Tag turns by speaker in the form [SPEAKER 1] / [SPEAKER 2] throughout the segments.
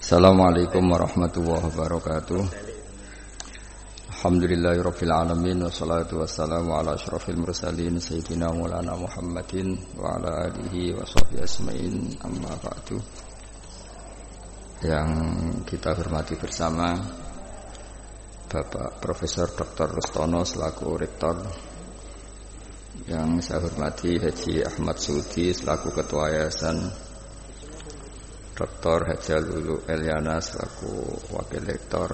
[SPEAKER 1] Assalamualaikum warahmatullahi wabarakatuh. Alhamdulillahirabbil alamin wassalatu wassalamu ala asyrofil mursalin sayyidina Maulana Muhammadin wa ala alihi wa sahbihi asma'in amma ba'du. Yang kita hormati bersama Bapak Profesor Dr. Rustono selaku rektor, yang saya hormati Haji Ahmad Sudi selaku ketua yayasan, Dr. Haja Lulu Eliana selaku wakil rektor,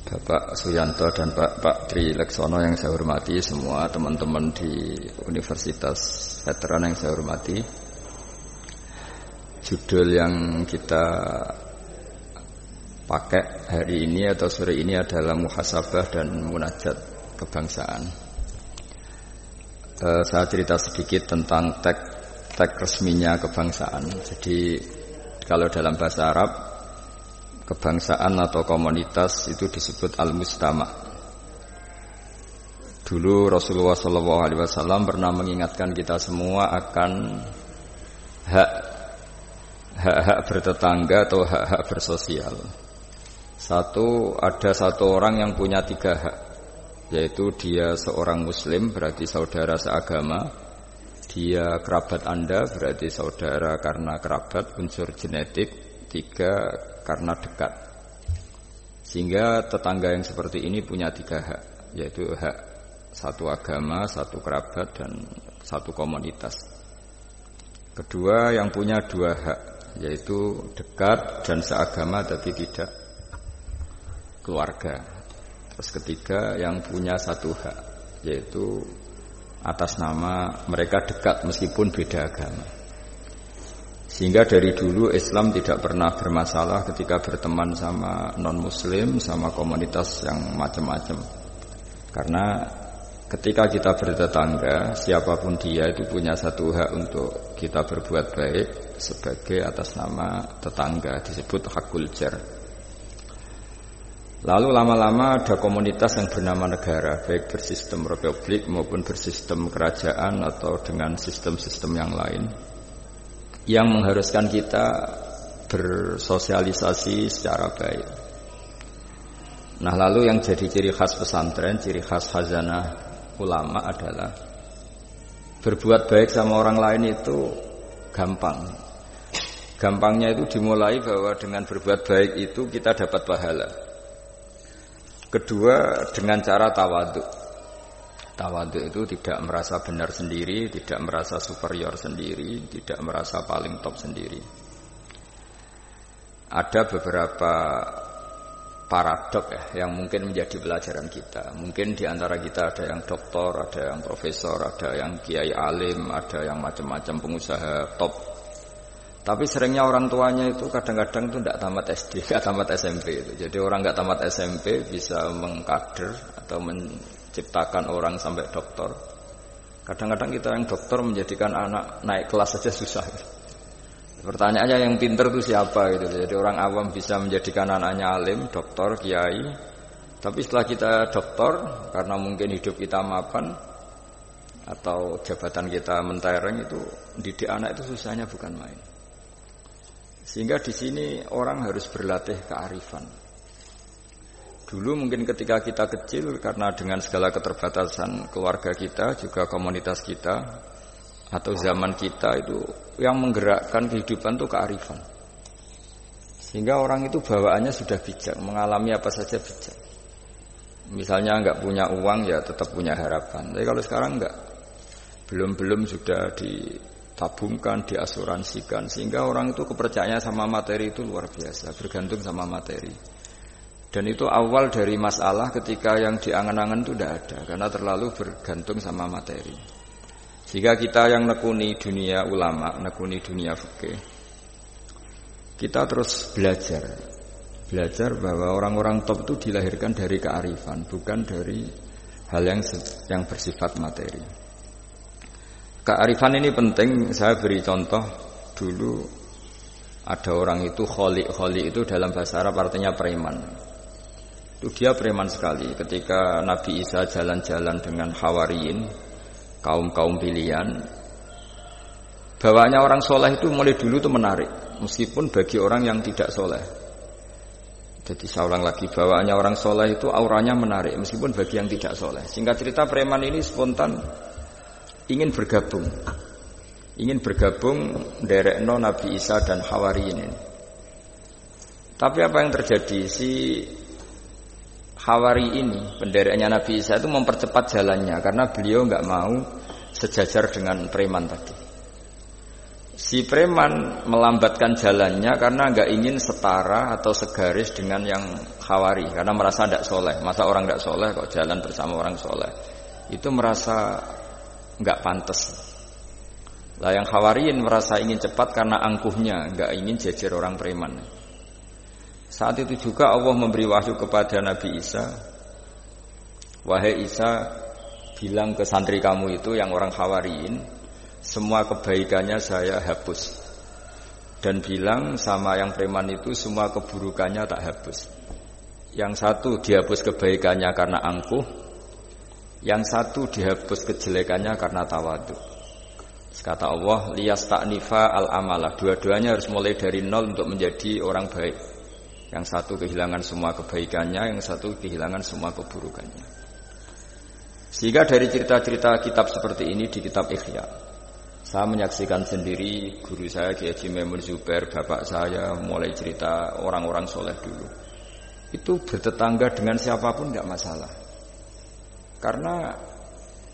[SPEAKER 1] Bapak Suyanto dan Pak Tri Leksono yang saya hormati, semua teman-teman di Universitas Veteran yang saya hormati. Judul yang kita pakai hari ini atau sore ini adalah muhasabah dan munajat kebangsaan. Saya cerita sedikit tentang teks resminya kebangsaan. Jadi kalau dalam bahasa Arab, kebangsaan atau komunitas itu disebut al-mustama'. Dulu Rasulullah SAW pernah mengingatkan kita semua akan hak-hak bertetangga atau hak-hak bersosial. Ada satu orang yang punya 3 hak, yaitu dia seorang muslim, berarti saudara seagama. Dia kerabat Anda, berarti saudara karena kerabat, unsur genetik. 3, karena dekat. Sehingga tetangga yang seperti ini punya 3 hak, yaitu hak satu agama, satu kerabat, dan satu komunitas. Kedua, yang punya 2 hak, yaitu dekat dan seagama tapi tidak keluarga. Terus ketiga, yang punya 1 hak, yaitu atas nama mereka dekat meskipun beda agama. Sehingga dari dulu Islam tidak pernah bermasalah ketika berteman sama non-muslim, sama komunitas yang macam-macam. Karena ketika kita bertetangga, siapapun dia itu punya 1 hak untuk kita berbuat baik sebagai atas nama tetangga, disebut hakul jar. Lalu lama-lama ada komunitas yang bernama negara, baik bersistem republik maupun bersistem kerajaan atau dengan sistem-sistem yang lain, yang mengharuskan kita bersosialisasi secara baik. Nah, lalu yang jadi ciri khas pesantren, ciri khas khazanah ulama adalah berbuat baik sama orang lain itu gampang. Gampangnya itu dimulai bahwa dengan berbuat baik itu kita dapat pahala. Kedua, dengan cara tawadhu. Tawadhu itu tidak merasa benar sendiri, tidak merasa superior sendiri, tidak merasa paling top sendiri. Ada beberapa paradok yang mungkin menjadi pelajaran kita. Mungkin di antara kita ada yang doktor, ada yang profesor, ada yang kiai alim, ada yang macam-macam pengusaha top. Tapi seringnya orang tuanya itu kadang-kadang itu tidak tamat SD, tidak tamat SMP itu. Jadi orang nggak tamat SMP bisa mengkader atau menciptakan orang sampai doktor. Kadang-kadang kita yang doktor menjadikan anak naik kelas saja susah. Pertanyaannya yang pinter itu siapa gitu. Jadi orang awam bisa menjadikan anaknya alim, doktor, kiai. Tapi setelah kita doktor, karena mungkin hidup kita mapan atau jabatan kita mentereng, itu didik anak itu susahnya bukan main. Sehingga di sini orang harus berlatih kearifan. Dulu mungkin ketika kita kecil, karena dengan segala keterbatasan keluarga kita, juga komunitas kita, atau zaman kita itu yang menggerakkan kehidupan itu kearifan. Sehingga orang itu bawaannya sudah bijak, mengalami apa saja bijak. Misalnya enggak punya uang ya tetap punya harapan. Tapi kalau sekarang enggak, belum sudah ditabungkan, diasuransikan, sehingga orang itu kepercayaannya sama materi itu luar biasa, bergantung sama materi. Dan itu awal dari masalah ketika yang diangan-angan itu tidak ada, karena terlalu bergantung sama materi. Sehingga kita yang nekuni dunia ulama, nekuni dunia fikih, kita terus belajar bahwa orang-orang top itu dilahirkan dari kearifan, bukan dari hal yang bersifat materi. Kearifan ini penting. Saya beri contoh dulu, ada orang itu kholi itu dalam bahasa Arab artinya preman. Itu dia preman sekali. Ketika Nabi Isa jalan-jalan dengan Hawariyin, kaum pilihan, bawaannya orang soleh itu mulai dulu itu menarik. meskipun bagi orang yang tidak soleh. Jadi saya ulang lagi, bawaannya orang soleh itu auranya menarik meskipun bagi yang tidak soleh. Singkat cerita, preman ini spontan ingin bergabung derekno Nabi Isa dan Hawariyin ini. Tapi apa yang terjadi? Si Hawari ini, pendereknya Nabi Isa itu mempercepat jalannya karena beliau nggak mau sejajar dengan preman tadi. Si preman melambatkan jalannya karena nggak ingin setara atau segaris dengan yang Hawari, karena merasa tidak soleh. Masa orang tidak soleh kok jalan bersama orang soleh? Itu merasa nggak pantas. Lah yang Hawariyin merasa ingin cepat karena angkuhnya, nggak ingin jejer orang preman. Saat itu juga Allah memberi wahyu kepada Nabi Isa. Wahai Isa, bilang ke santri kamu itu yang orang Hawariyin, semua kebaikannya saya hapus. Dan bilang sama yang preman itu, semua keburukannya tak hapus. Yang satu dihapus kebaikannya karena angkuh, yang satu dihapus kejelekannya karena tawadhu. Kata Allah, liyasta'nifa al-amalah. Dua-duanya harus mulai dari nol untuk menjadi orang baik. Yang satu kehilangan semua kebaikannya, yang satu kehilangan semua keburukannya. Sehingga dari cerita-cerita kitab seperti ini di kitab Ihya, saya menyaksikan sendiri guru saya Kiai Haji Maimun Zubair, bapak saya mulai cerita orang-orang soleh dulu. Itu bertetangga dengan siapapun tidak masalah. Karena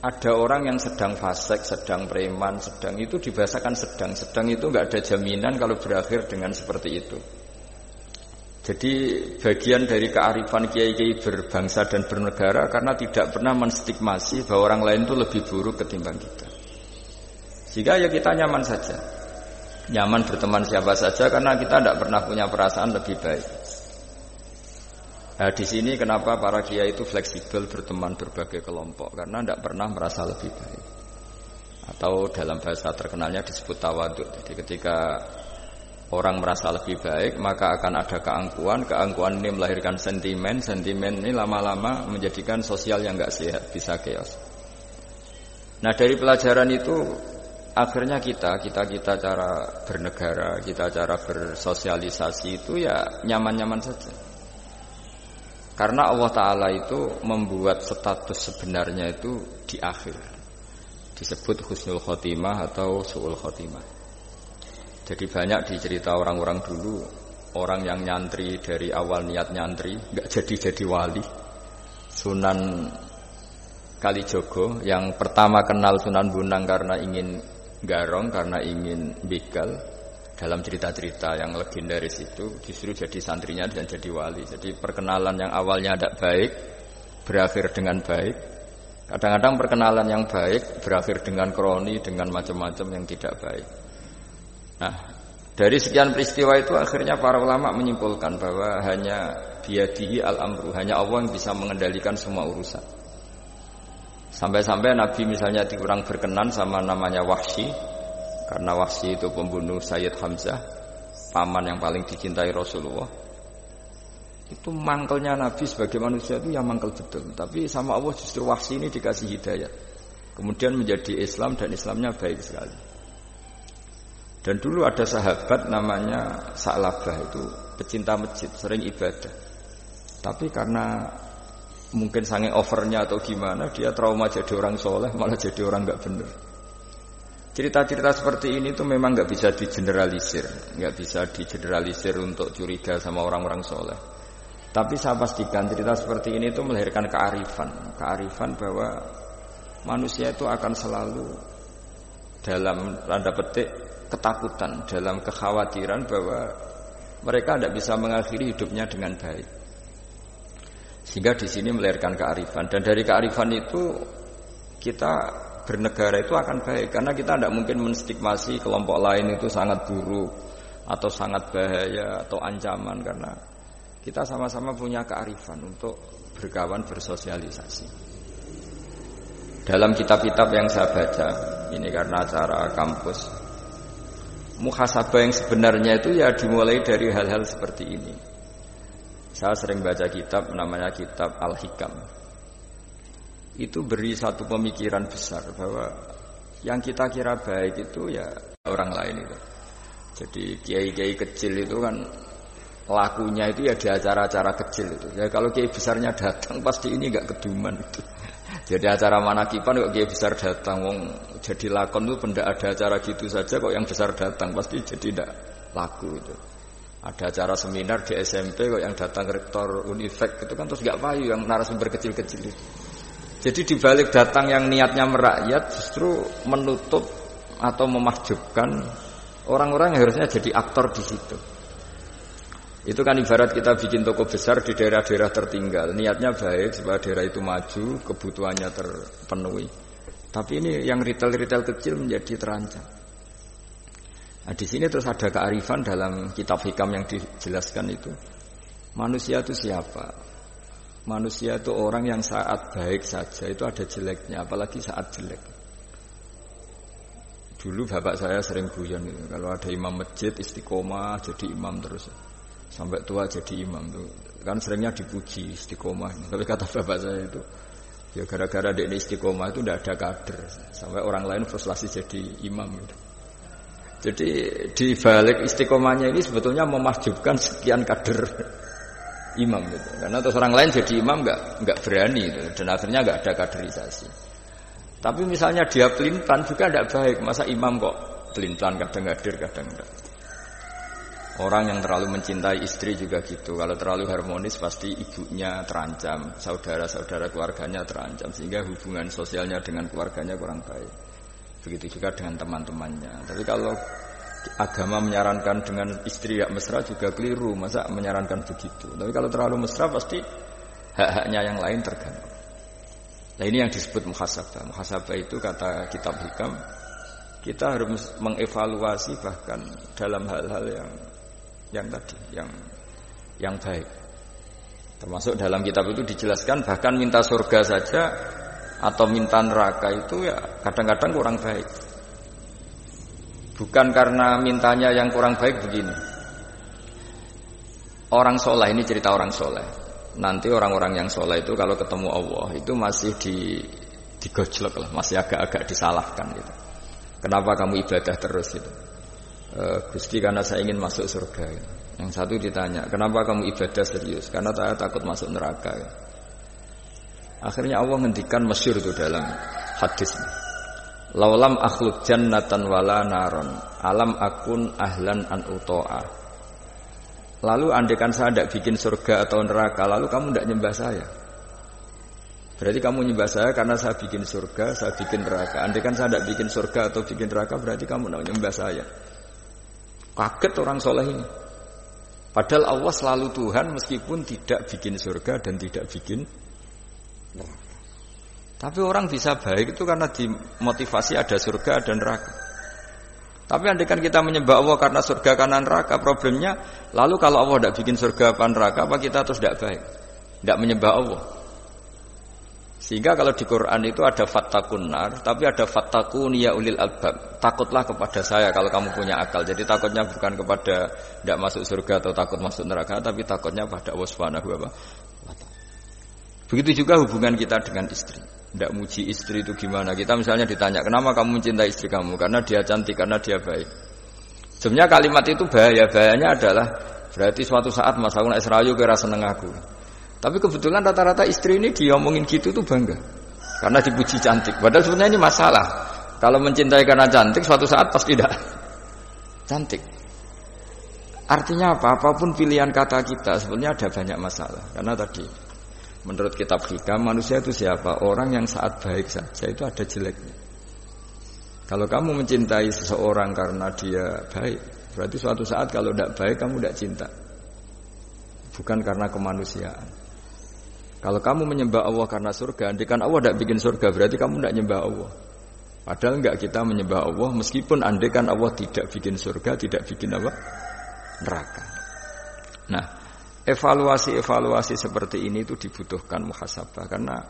[SPEAKER 1] ada orang yang sedang fasik, sedang preman, sedang itu dibahasakan sedang itu nggak ada jaminan kalau berakhir dengan seperti itu. Jadi bagian dari kearifan kiai-kiai berbangsa dan bernegara karena tidak pernah menstigmasi bahwa orang lain itu lebih buruk ketimbang kita. Sehingga ya kita nyaman saja, nyaman berteman siapa saja karena kita tidak pernah punya perasaan lebih baik. Nah di sini kenapa para kiai itu fleksibel berteman berbagai kelompok, karena tidak pernah merasa lebih baik. Atau dalam bahasa terkenalnya disebut tawadhu. Jadi ketika orang merasa lebih baik, maka akan ada keangkuhan. Keangkuhan ini melahirkan sentimen. Sentimen ini lama-lama menjadikan sosial yang enggak sehat, bisa chaos. Nah dari pelajaran itu akhirnya kita cara bernegara, kita cara bersosialisasi itu ya nyaman-nyaman saja. Karena Allah Ta'ala itu membuat status sebenarnya itu di akhir, disebut husnul khotimah atau su'ul khotimah. Jadi banyak dicerita orang-orang dulu, orang yang nyantri dari awal niat nyantri nggak jadi wali. Sunan Kalijogo yang pertama kenal Sunan Bonang karena ingin garong, karena ingin begal, dalam cerita-cerita yang legendaris itu justru jadi santrinya dan jadi wali. Jadi perkenalan yang awalnya tidak baik berakhir dengan baik. Kadang-kadang perkenalan yang baik berakhir dengan kroni, dengan macam-macam yang tidak baik. Nah, dari sekian peristiwa itu akhirnya para ulama menyimpulkan bahwa hanya biyadihi al-amru, hanya Allah yang bisa mengendalikan semua urusan. Sampai-sampai Nabi misalnya kurang berkenan sama namanya Wahsy, karena Wahsy itu pembunuh Sayyid Hamzah, paman yang paling dicintai Rasulullah. Itu mangkelnya Nabi sebagai manusia itu yang mangkel betul. Tapi sama Allah justru Wahsy ini dikasih hidayah, kemudian menjadi Islam dan Islamnya baik sekali. Dan dulu ada sahabat namanya Sa'labah, itu pecinta masjid, sering ibadah. Tapi karena mungkin saking overnya atau gimana, dia trauma jadi orang soleh, malah jadi orang nggak benar. Cerita-cerita seperti ini tuh memang nggak bisa digeneralisir, nggak bisa digeneralisir untuk curiga sama orang-orang soleh. Tapi saya pastikan cerita seperti ini tuh melahirkan kearifan bahwa manusia itu akan selalu dalam tanda petik ketakutan, dalam kekhawatiran bahwa mereka tidak bisa mengakhiri hidupnya dengan baik. Sehingga di sini melahirkan kearifan, dan dari kearifan itu kita bernegara itu akan baik, karena kita tidak mungkin menstigmasi kelompok lain itu sangat buruk atau sangat bahaya atau ancaman, karena kita sama-sama punya kearifan untuk berkawan, bersosialisasi. Dalam kitab-kitab yang saya baca, ini karena acara kampus, muhasabah yang sebenarnya itu ya dimulai dari hal-hal seperti ini. Saya sering baca kitab namanya kitab Al-Hikam. Itu beri satu pemikiran besar bahwa yang kita kira baik itu ya orang lain itu. Jadi kiai-kiai kecil itu kan lakunya itu ya di acara-acara kecil itu. Ya kalau kiai besarnya datang pasti ini enggak keduman itu. Jadi acara manakipan kok kiai besar datang, wong jadi lakon itu benda ada acara gitu saja kok yang besar datang pasti jadi tidak laku itu. Ada acara seminar di SMP kok yang datang rektor Unifek itu kan terus enggak payu yang narasumber kecil-kecil itu. Jadi dibalik datang yang niatnya merakyat justru menutup atau memahjubkan orang-orang yang harusnya jadi aktor di situ. Itu kan ibarat kita bikin toko besar di daerah-daerah tertinggal. Niatnya baik supaya daerah itu maju, kebutuhannya terpenuhi. Tapi ini yang retail-retail kecil menjadi terancam. Nah, di sini terus ada kearifan dalam kitab hikam yang dijelaskan itu. Manusia itu siapa? Manusia itu orang yang saat baik saja itu ada jeleknya, apalagi saat jelek. Dulu bapak saya sering guyon gitu. Kalau ada imam masjid istiqomah jadi imam terus. Sampai tua jadi imam tuh kan seringnya dipuji istiqomah. Tapi kata bapak saya itu ya gara-gara dia istiqomah itu tidak ada kader sampai orang lain frustasi jadi imam gitu. Jadi di balik istiqomahnya ini sebetulnya memahjubkan sekian kader imam gitu. Karena terus orang lain jadi imam nggak berani gitu. Dan akhirnya nggak ada kaderisasi. Tapi misalnya dia pelin-pelan juga tidak baik. Masa imam kok pelin-pelan kadang hadir kadang enggak. Orang yang terlalu mencintai istri juga gitu. Kalau terlalu harmonis pasti ibunya terancam, saudara-saudara keluarganya terancam, sehingga hubungan sosialnya dengan keluarganya kurang baik. Begitu juga dengan teman-temannya. Tapi kalau agama menyarankan dengan istri yang mesra juga keliru. Masa menyarankan begitu? Tapi kalau terlalu mesra pasti hak-haknya yang lain terganggu. Nah ini yang disebut muhasabah. Muhasabah itu kata kitab hikam, kita harus mengevaluasi bahkan dalam hal-hal yang tadi, yang baik. Termasuk dalam kitab itu dijelaskan bahkan minta surga saja atau minta neraka itu ya kadang-kadang kurang baik. Bukan karena mintanya yang kurang baik begini. Orang soleh, ini cerita orang soleh. Nanti orang-orang yang soleh itu kalau ketemu Allah itu masih digojlok lah, masih agak-agak disalahkan gitu. Kenapa kamu ibadah terus gitu? Gusti karena saya ingin masuk surga gitu. Yang satu ditanya, kenapa kamu ibadah serius? Karena saya takut masuk neraka gitu. Akhirnya Allah ngendikan masyhur itu dalam hadis. Laulam akhluk jannatan wala naron alam akun ahlan an uto'a. Lalu andaikan saya tidak bikin surga atau neraka, lalu kamu tidak nyembah saya. Berarti kamu nyembah saya karena saya bikin surga, saya bikin neraka. Andaikan saya tidak bikin surga atau bikin neraka, berarti kamu tidak nyembah saya. Kaget orang soleh ini. Padahal Allah selalu Tuhan meskipun tidak bikin surga dan tidak bikin neraka. Tapi orang bisa baik itu karena dimotivasi ada surga dan neraka. Tapi andaikan kita menyembah Allah karena surga karena neraka, problemnya lalu kalau Allah tidak bikin surga apa neraka, apa kita terus tidak baik, tidak menyembah Allah. Sehingga kalau di Quran itu ada fattakun nar, tapi ada fattakun ya ulil albab. Takutlah kepada saya kalau kamu punya akal. Jadi takutnya bukan kepada tidak masuk surga atau takut masuk neraka, tapi takutnya pada Allah Subhanahu wa taala. Begitu juga hubungan kita dengan istri. Tidak muji istri itu gimana? Kita misalnya ditanya, kenapa kamu mencintai istri kamu? Karena dia cantik, karena dia baik. Sebenarnya kalimat itu bahaya. Bahayanya adalah berarti suatu saat Mas aku nek serayu kira seneng aku. Tapi kebetulan rata-rata istri ini diomongin gitu tuh bangga. Karena dipuji cantik. Padahal sebenarnya ini masalah. Kalau mencintai karena cantik, suatu saat pasti tidak cantik. Artinya apa? Apapun pilihan kata kita, sebenarnya ada banyak masalah. Karena tadi menurut kitab hikam, manusia itu siapa? Orang yang saat baik saja itu ada jeleknya. Kalau kamu mencintai seseorang karena dia baik, berarti suatu saat kalau tidak baik kamu tidak cinta. Bukan karena kemanusiaan. Kalau kamu menyembah Allah karena surga, andaikan Allah tidak bikin surga, berarti kamu tidak menyembah Allah. Padahal enggak, kita menyembah Allah meskipun andaikan Allah tidak bikin surga, tidak bikin apa? Neraka. Nah, evaluasi-evaluasi seperti ini itu dibutuhkan muhasabah karena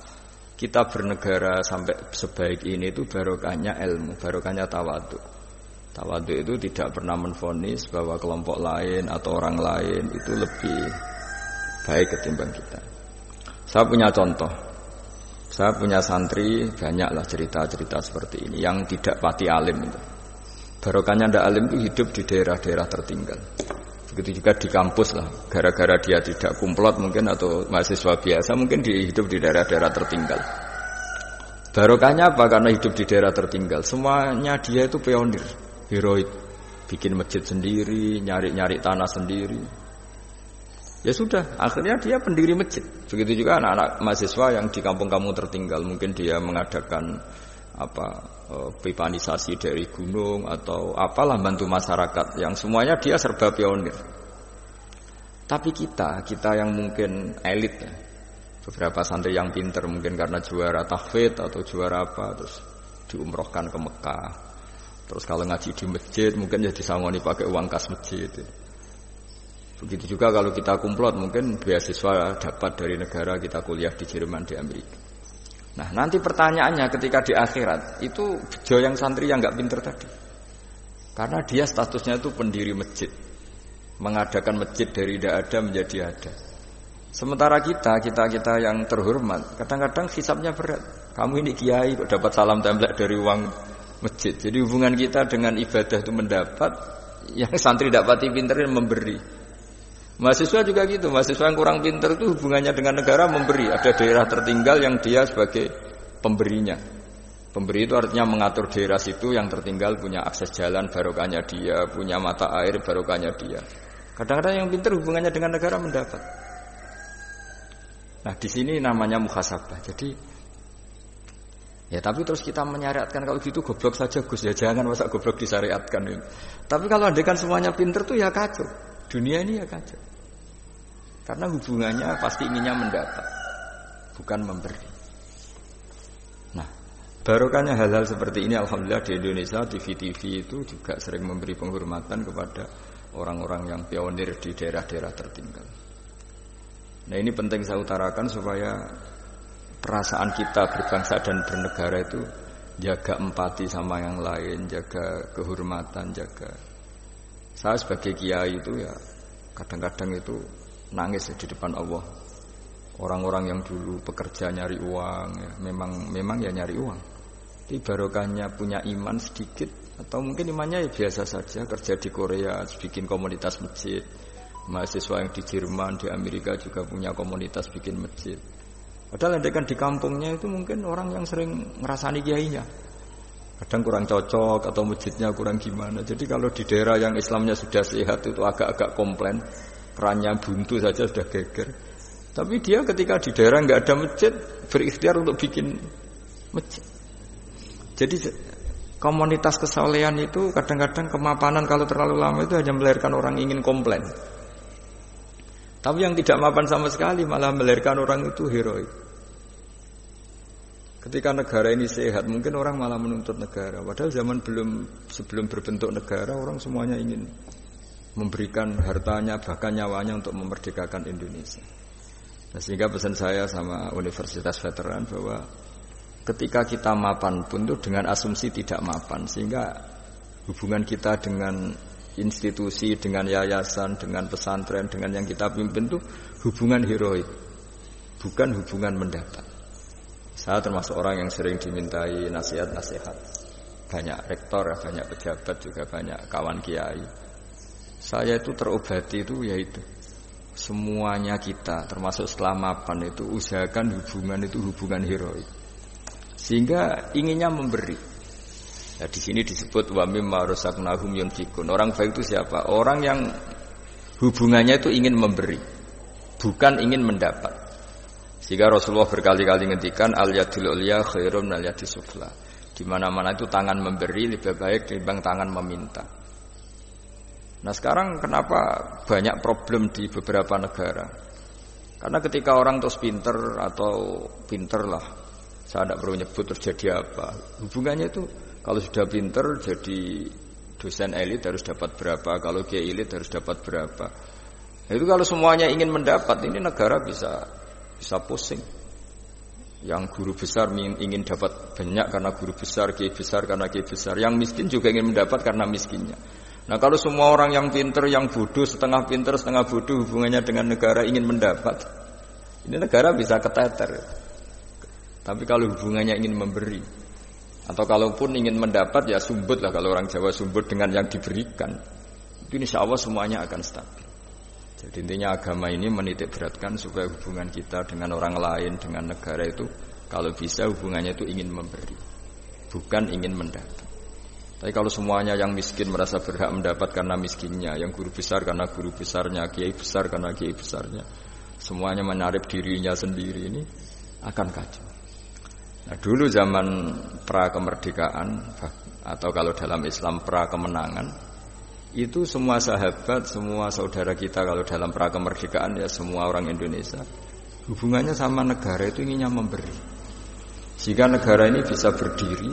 [SPEAKER 1] kita bernegara sampai sebaik ini itu barokahnya ilmu, barokahnya tawadhu. Tawadhu itu tidak pernah menvonis bahwa kelompok lain atau orang lain itu lebih baik ketimbang kita. Saya punya contoh. Saya punya santri banyaklah cerita-cerita seperti ini yang tidak pati alim itu. Barokahnya ndak alim itu hidup di daerah-daerah tertinggal. Begitu juga di kampus lah. Gara-gara dia tidak kumplot mungkin atau mahasiswa biasa mungkin hidup di daerah-daerah tertinggal. Barokahnya apa? Karena hidup di daerah tertinggal. Semuanya dia itu pionir, heroik. Bikin masjid sendiri, nyari-nyari tanah sendiri. Ya sudah, akhirnya dia pendiri masjid. Begitu juga anak-anak mahasiswa yang di kampung-kampung tertinggal. Mungkin dia mengadakan pipanisasi dari gunung atau apalah bantu masyarakat yang semuanya dia serba pionir. Tapi kita yang mungkin elit ya, beberapa santri yang pinter mungkin karena juara tahfidz atau juara apa terus diumrohkan ke Mekah. Terus kalau ngaji di masjid mungkin ya disangoni pakai uang kas masjid. Begitu juga kalau kita kumplot mungkin beasiswa dapat dari negara kita kuliah di Jerman, di Amerika. Nah nanti pertanyaannya ketika di akhirat itu bejo yang santri yang nggak pinter tadi, karena dia statusnya itu pendiri masjid, mengadakan masjid dari tidak ada menjadi ada. Sementara kita yang terhormat kadang-kadang hisabnya berat. Kamu ini kiai kok dapat salam template dari uang masjid. Jadi hubungan kita dengan ibadah itu mendapat, yang santri dapati pinter memberi. Mahasiswa juga gitu, mahasiswa yang kurang pinter itu hubungannya dengan negara memberi. Ada daerah tertinggal yang dia sebagai pemberinya. Pemberi itu artinya mengatur daerah situ yang tertinggal punya akses jalan, barokahnya dia, punya mata air, barokahnya dia. Kadang-kadang yang pinter hubungannya dengan negara mendapat. Nah di sini namanya muhasabah. Jadi ya tapi terus kita menyariatkan kalau gitu goblok saja Gus, ya jangan masa goblok disyariatkan. Tapi kalau andaikan semuanya pinter tuh ya kacau. Dunia ini ya kacau. Karena hubungannya pasti inginnya mendapat, bukan memberi. Nah, barokahnya hal-hal seperti ini alhamdulillah di Indonesia TV-TV itu juga sering memberi penghormatan kepada orang-orang yang pionir di daerah-daerah tertinggal. Nah, ini penting saya utarakan supaya perasaan kita berbangsa dan bernegara itu jaga empati sama yang lain, jaga kehormatan, jaga. Saya sebagai kiai itu ya kadang-kadang itu nangis di depan Allah. Orang-orang yang dulu bekerja nyari uang ya, memang ya nyari uang. Tapi barokahnya punya iman sedikit atau mungkin imannya ya biasa saja, kerja di Korea bikin komunitas masjid. Mahasiswa yang di Jerman, di Amerika juga punya komunitas bikin masjid. Padahal andaikan di kampungnya itu mungkin orang yang sering ngerasani kiainya. Kadang kurang cocok atau masjidnya kurang gimana. Jadi kalau di daerah yang Islamnya sudah sehat itu agak-agak komplain, kerannya buntu saja sudah geger. Tapi dia ketika di daerah nggak ada masjid berikhtiar untuk bikin masjid. Jadi komunitas kesolehan itu kadang-kadang kemapanan kalau terlalu lama itu hanya melahirkan orang ingin komplain. Tapi yang tidak mapan sama sekali malah melahirkan orang itu heroik. Ketika negara ini sehat, mungkin orang malah menuntut negara. Padahal sebelum berbentuk negara, orang semuanya ingin memberikan hartanya, bahkan nyawanya untuk memerdekakan Indonesia. Nah, sehingga pesan saya sama Universitas Veteran bahwa ketika kita mapan pun itu dengan asumsi tidak mapan, sehingga hubungan kita dengan institusi, dengan yayasan, dengan pesantren, dengan yang kita pimpin itu hubungan heroik, bukan hubungan mendapat. Saya termasuk orang yang sering dimintai nasihat-nasihat. Banyak rektor, banyak pejabat, juga banyak kawan kiai. Saya itu terobati itu yaitu semuanya kita, termasuk setelah mapan itu usahakan hubungan itu hubungan heroik. Sehingga inginnya memberi. Nah, di sini disebut wa mimma razaqnahum yunfiqun. Orang baik itu siapa? Orang yang hubungannya itu ingin memberi, bukan ingin mendapat. Sehingga Rasulullah berkali-kali ngendikan al-yadul ulya khairum minal yadis sufla. Di mana-mana itu tangan memberi lebih baik dibanding tangan meminta. Nah, sekarang kenapa banyak problem di beberapa negara? Karena ketika orang terus pinter atau pinter lah, saya tidak perlu nyebut terjadi apa. Hubungannya itu kalau sudah pinter jadi dosen elit harus dapat berapa, kalau kiai elit harus dapat berapa. Nah, itu kalau semuanya ingin mendapat, ini negara bisa pusing. Yang guru besar ingin dapat banyak karena guru besar, kiai besar karena kiai besar. Yang miskin juga ingin mendapat karena miskinnya. Nah, kalau semua orang yang pinter, yang bodoh, setengah pinter, setengah bodoh hubungannya dengan negara ingin mendapat, ini negara bisa keteter. Tapi kalau hubungannya ingin memberi, Atau kalaupun ingin mendapat ya sumbut lah, kalau orang Jawa sumbut dengan yang diberikan. Itu insya Allah semuanya akan stabil. Jadi intinya agama ini menitik beratkan supaya hubungan kita dengan orang lain, dengan negara itu kalau bisa hubungannya itu ingin memberi, bukan ingin mendapat. Tapi kalau semuanya yang miskin merasa berhak mendapat karena miskinnya, yang guru besar karena guru besarnya, kiai besar karena kiai besarnya, semuanya menarik dirinya sendiri, ini akan kacau. Nah dulu zaman pra kemerdekaan atau kalau dalam Islam pra kemenangan, itu semua sahabat, semua saudara kita kalau dalam pra kemerdekaan ya semua orang Indonesia hubungannya sama negara itu inginnya memberi, sehingga negara ini bisa berdiri,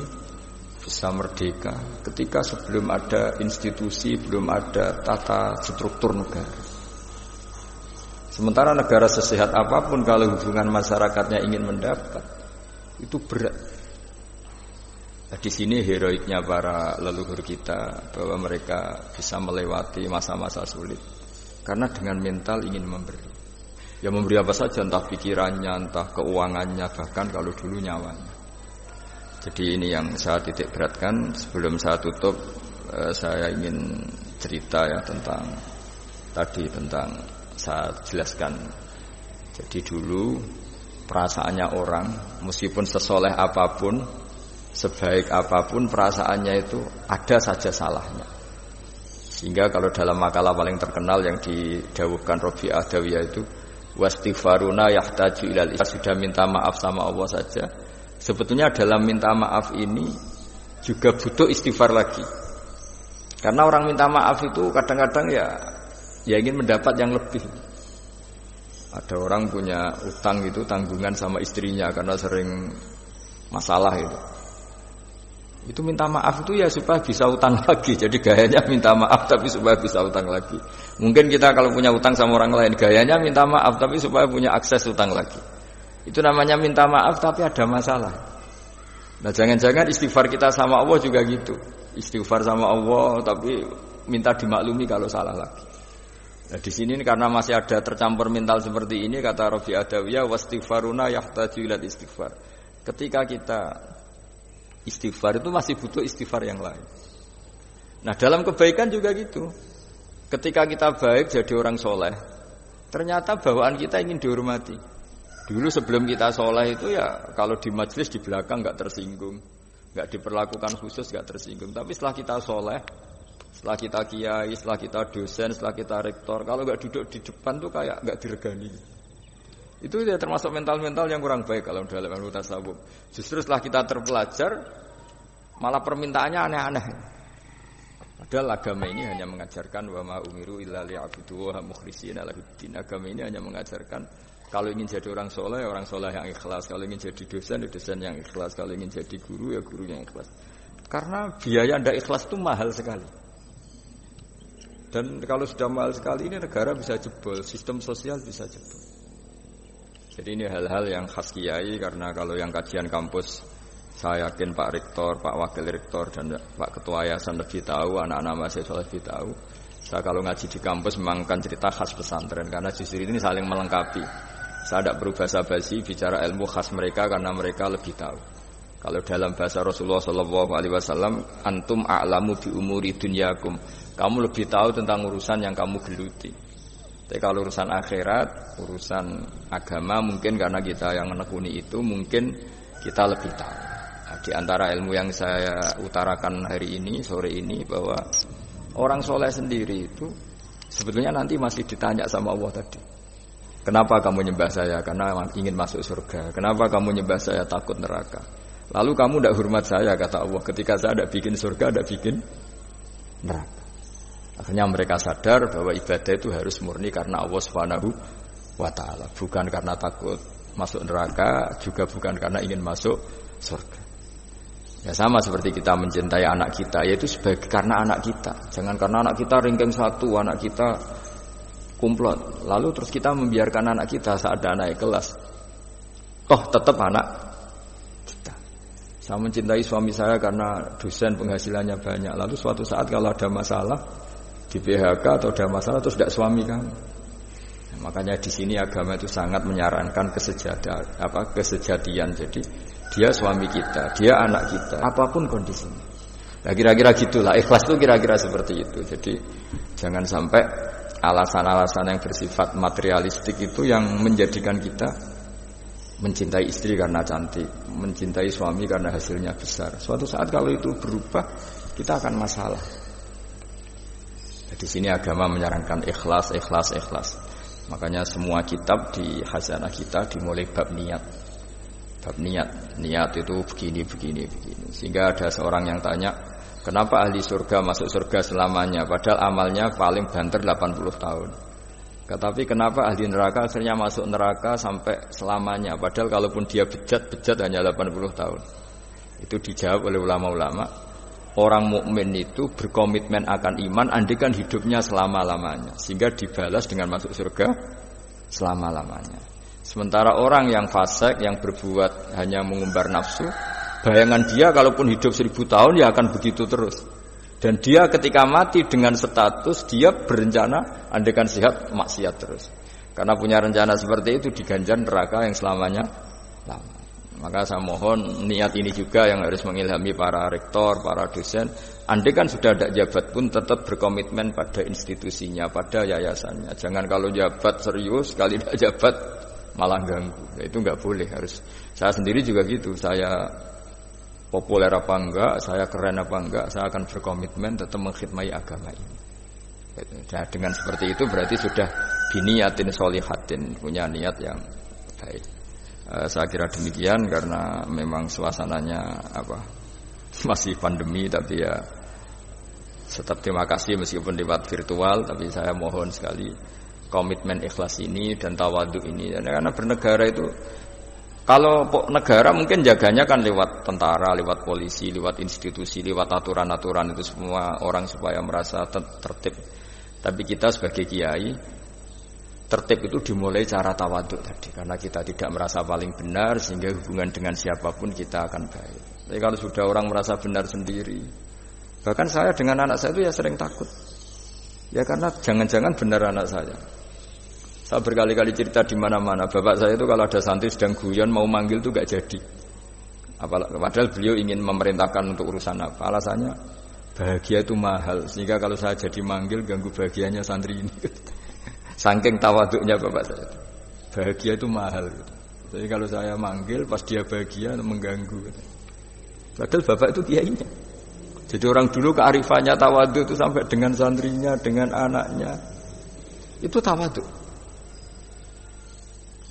[SPEAKER 1] bisa merdeka ketika sebelum ada institusi, belum ada tata struktur negara. Sementara negara sesehat apapun kalau hubungan masyarakatnya ingin mendapat itu berat. Nah, di sini heroiknya para leluhur kita bahwa mereka bisa melewati masa-masa sulit karena dengan mental ingin memberi. Ya memberi apa saja, entah pikirannya, entah keuangannya, bahkan kalau dulu nyawanya. Jadi ini yang saya titik beratkan. Sebelum saya tutup, saya ingin cerita ya tentang saya jelaskan. Jadi dulu perasaannya orang, meskipun sesoleh apapun, sebaik apapun perasaannya itu ada saja salahnya. Sehingga kalau dalam makalah paling terkenal yang didawuhkan Rabi'ah Adawiyah itu wastighfaruna yahtaju ilal istighfar, sudah minta maaf sama Allah saja. Sebetulnya dalam minta maaf ini juga butuh istighfar lagi. Karena orang minta maaf itu kadang-kadang ya ingin mendapat yang lebih. Ada orang punya utang itu tanggungan sama istrinya karena sering masalah itu. Itu minta maaf itu ya supaya bisa utang lagi. Jadi gayanya minta maaf tapi supaya bisa utang lagi. Mungkin kita kalau punya utang sama orang lain, gayanya minta maaf tapi supaya punya akses utang lagi. Itu namanya minta maaf tapi ada masalah. Nah jangan-jangan istighfar kita sama Allah juga gitu. Istighfar sama Allah tapi minta dimaklumi kalau salah lagi. Nah di sini karena masih ada tercampur mental seperti ini, kata Rabi'ah Adawiyah wastighfaruna yahtaju ilal istighfar. Ketika kita istighfar itu masih butuh istighfar yang lain. Nah dalam kebaikan juga gitu. Ketika kita baik jadi orang soleh, ternyata bawaan kita ingin dihormati. Dulu sebelum kita soleh itu ya kalau di majelis di belakang nggak tersinggung, nggak diperlakukan khusus, nggak tersinggung. Tapi setelah kita soleh, setelah kita kiai, setelah kita dosen, setelah kita rektor, kalau nggak duduk di depan tuh kayak nggak diregani. Itu ya termasuk mental-mental yang kurang baik kalau dalam ilmu tasawuf. Justru setelah kita terpelajar, malah permintaannya aneh-aneh. Padahal agama ini hanya mengajarkan wa ma umiru illa liya'budu wa mukhlishina lahuddin. Agama ini hanya mengajarkan kalau ingin jadi orang soleh yang ikhlas. Kalau ingin jadi dosen, ya dosen yang ikhlas. Kalau ingin jadi guru, ya guru yang ikhlas. Karena biaya tidak ikhlas itu mahal sekali. Dan kalau sudah mahal sekali ini negara bisa jebol, sistem sosial bisa jebol. Jadi ini hal-hal yang khas kiai, karena kalau yang kajian kampus saya yakin Pak Rektor, Pak Wakil Rektor dan Pak Ketua Yayasan lebih tahu, anak-anak mahasiswa lebih tahu. Saya kalau ngaji di kampus memang kan cerita khas pesantren, karena justru ini saling melengkapi. Saya tidak perlu basa-basi bicara ilmu khas mereka karena mereka lebih tahu. Kalau dalam bahasa Rasulullah SAW, antum a'lamu bi umuri dunyakum. Kamu lebih tahu tentang urusan yang kamu geluti. Tapi kalau urusan akhirat, urusan agama mungkin karena kita yang menekuni itu mungkin kita lebih tahu. Nah, di antara ilmu yang saya utarakan hari ini, sore ini, bahwa orang soleh sendiri itu sebetulnya nanti masih ditanya sama Allah tadi. Kenapa kamu nyembah saya? Karena ingin masuk surga. Kenapa kamu nyembah saya? Takut neraka. Lalu kamu tidak hormat saya, kata Allah, ketika saya tidak bikin surga, tidak bikin neraka. Akhirnya mereka sadar bahwa ibadah itu harus murni karena Allah Subhanahu wa ta'ala, bukan karena takut masuk neraka, juga bukan karena ingin masuk surga. Ya sama seperti kita mencintai anak kita, yaitu sebagai karena anak kita. Jangan karena anak kita ringkeng satu, anak kita kumplot, lalu terus kita membiarkan anak kita saat ada naik kelas. Toh tetap anak kita. Saya mencintai suami saya karena dosen penghasilannya banyak. Lalu suatu saat kalau ada masalah di PHK atau ada masalah terus tidak suami kamu. Makanya di sini agama itu sangat menyarankan kesejatian. Jadi dia suami kita, dia anak kita, apapun kondisinya. Nah kira-kira gitulah, ikhlas itu kira-kira seperti itu. Jadi jangan sampai alasan-alasan yang bersifat materialistik itu yang menjadikan kita mencintai istri karena cantik, mencintai suami karena hasilnya besar. Suatu saat kalau itu berubah, kita akan masalah. Di sini agama menyarankan ikhlas. Makanya semua kitab di hasanah kita dimulai bab niat. Bab niat itu begini. Sehingga ada seorang yang tanya, kenapa ahli surga masuk surga selamanya padahal amalnya paling banter 80 tahun. Tetapi kenapa ahli neraka akhirnya masuk neraka sampai selamanya padahal kalaupun dia bejat hanya 80 tahun. Itu dijawab oleh ulama-ulama. Orang mukmin itu berkomitmen akan iman andikan hidupnya selama-lamanya sehingga dibalas dengan masuk surga selama-lamanya. Sementara orang yang fasik yang berbuat hanya mengumbar nafsu, bayangan dia kalaupun hidup 1000 tahun ya akan begitu terus. Dan dia ketika mati dengan status dia berencana andikan sehat maksiat terus. Karena punya rencana seperti itu diganjar neraka yang selamanya lama. Maka saya mohon niat ini juga yang harus mengilhami para rektor, para dosen. Andai kan sudah ada jabat pun tetap berkomitmen pada institusinya, pada yayasannya. Jangan kalau jabat serius, kali tidak jabat malah ganggu. Itu enggak boleh. Harus. Saya sendiri juga gitu. Saya populer apa enggak, saya keren apa enggak, saya akan berkomitmen tetap mengkhidmati agama ini. Nah, dengan seperti itu berarti sudah biniyatin solihatin, punya niat yang baik. Saya kira demikian karena memang suasananya masih pandemi, tapi ya tetap terima kasih meskipun lewat virtual, tapi saya mohon sekali komitmen ikhlas ini dan tawadhu ini. Karena bernegara itu kalau negara mungkin jaganya kan lewat tentara, lewat polisi, lewat institusi, lewat aturan-aturan itu semua orang supaya merasa tertib. Tapi kita sebagai kiai tertib itu dimulai cara tawaduk tadi, karena kita tidak merasa paling benar sehingga hubungan dengan siapapun kita akan baik. Tapi kalau sudah orang merasa benar sendiri, bahkan saya dengan anak saya itu ya sering takut. Ya karena jangan-jangan benar anak saya. Saya berkali-kali cerita di mana-mana, bapak saya itu kalau ada santri sedang guyon mau manggil itu gak jadi. Padahal beliau ingin memerintahkan untuk urusan apa? Alasannya bahagia itu mahal, sehingga kalau saya jadi manggil ganggu bahagianya santri ini. Saking tawaduknya bapak saya, bahagia itu mahal. Jadi kalau saya manggil pas dia bahagia mengganggu. Padahal bapak itu kiainya. Jadi orang dulu kearifannya tawaduk itu sampai dengan santrinya, dengan anaknya, itu tawaduk.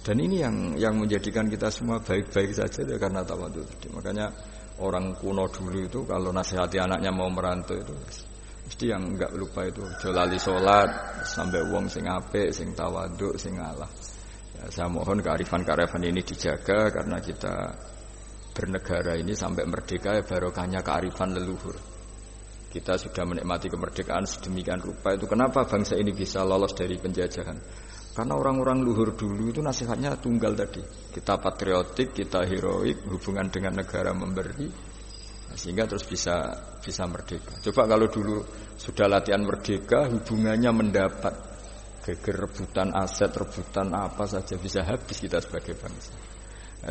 [SPEAKER 1] Dan ini yang menjadikan kita semua baik-baik saja ya, karena tawaduk. Makanya orang kuno dulu itu kalau nasihati anaknya mau merantau itu mesti yang enggak lupa itu jolali sholat sampai wong sing apik, sing tawaduk, sing ngalah. Ya, saya mohon kearifan ini dijaga karena kita bernegara ini sampai merdeka ya barokahnya kearifan leluhur. Kita sudah menikmati kemerdekaan sedemikian rupa itu kenapa bangsa ini bisa lolos dari penjajahan? Karena orang-orang luhur dulu itu nasihatnya tunggal tadi. Kita patriotik, kita heroik, hubungan dengan negara memberi. Sehingga terus bisa merdeka. Coba kalau dulu sudah latihan merdeka, hubungannya mendapat geger rebutan aset, rebutan apa saja bisa habis kita sebagai bangsa.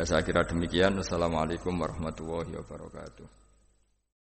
[SPEAKER 1] Saya kira demikian. Wassalamualaikum warahmatullahi wabarakatuh.